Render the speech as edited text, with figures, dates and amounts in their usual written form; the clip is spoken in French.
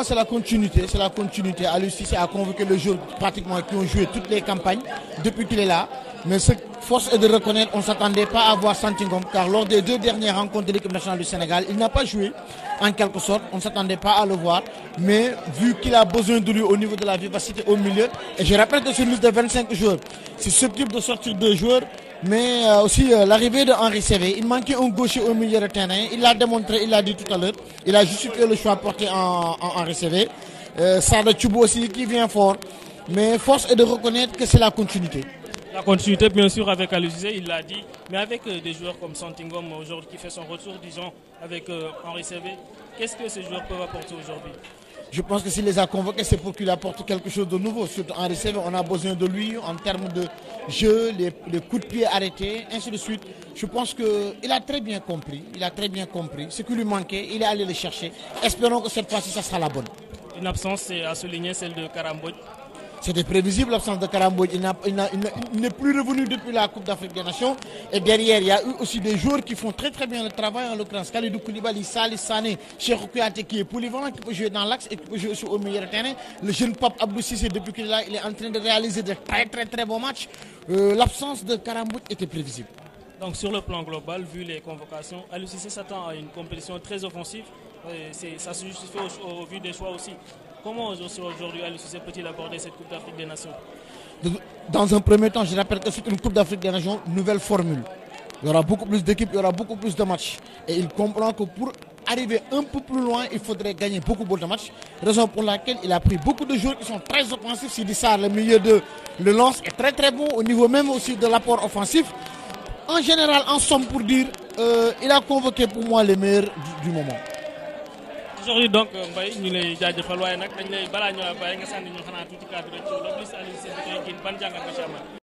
C'est la continuité, c'est la continuité. Aliou Cissé a convoqué le joueurs pratiquement qui ont joué toutes les campagnes depuis qu'il est là. Mais ce force est de reconnaître, on ne s'attendait pas à voir Santingom, car lors des deux dernières rencontres de l'équipe nationale du Sénégal, il n'a pas joué en quelque sorte. On ne s'attendait pas à le voir. Mais vu qu'il a besoin de lui au niveau de la vivacité au milieu, et je rappelle que sur une liste de 25 joueurs, c'est ce type de sortir de joueurs. Mais aussi l'arrivée de Henri Saivet, il manquait un gaucher au milieu de terrain. Il l'a démontré, il l'a dit tout à l'heure. Il a justifié le choix porté en Henri Saivet. Sada Thioub aussi qui vient fort. Mais force est de reconnaître que c'est la continuité. La continuité, bien sûr, avec Aliou Cissé, il l'a dit. Mais avec des joueurs comme Santingom aujourd'hui qui fait son retour, disons, avec Henri Saivet, qu'est-ce que ces joueurs peuvent apporter aujourd'hui? Je pense que s'il les a convoqués, c'est pour qu'il apporte quelque chose de nouveau. Surtout Henri Saivet, on a besoin de lui en termes de jeu, les coups de pied arrêtés, ainsi de suite. Je pense qu'il a très bien compris. Il a très bien compris. Ce qui lui manquait, il est allé le chercher. Espérons que cette fois-ci, ça sera la bonne. Une absence, c'est à souligner, celle de Kara Mbodj. C'était prévisible l'absence de Kara Mbodj. Il n'est plus revenu depuis la Coupe d'Afrique des Nations. Et derrière, il y a eu aussi des joueurs qui font très très bien le travail, en l'occurrence Kalidou Koulibaly, Salif Sané, Cheikhou Kouyaté qui est polyvalent, qui peut jouer dans l'axe et qui peut jouer aussi au milieu de terrain. Le jeune Pape Abdou Cissé, depuis qu'il est là, il est en train de réaliser de très bons matchs. L'absence de Kara Mbodj était prévisible. Donc sur le plan global, vu les convocations, Aliou Cissé s'attend à une compétition très offensive. Ça se justifie au vu des choix aussi. Comment aujourd'hui Aliou Cissé peut-il aborder cette Coupe d'Afrique des Nations? Dans un premier temps, je rappelle que c'est une Coupe d'Afrique des Nations, nouvelle formule. Il y aura beaucoup plus d'équipes, il y aura beaucoup plus de matchs. Et il comprend que pour arriver un peu plus loin, il faudrait gagner beaucoup de matchs. Raison pour laquelle il a pris beaucoup de joueurs qui sont très offensifs. Sidi Sarr, le milieu de le lance est très bon, au niveau même aussi de l'apport offensif. En général, en somme pour dire, il a convoqué pour moi les meilleurs du moment. Aujourd'hui donc Mbaye ñu lay jaajëfal waaye nag dañ lay balaa ñu la bàyyi nga sànni ñu xanaa tuuti cadre ci le plus Aliou Cissé ban jàngat nga ci amal.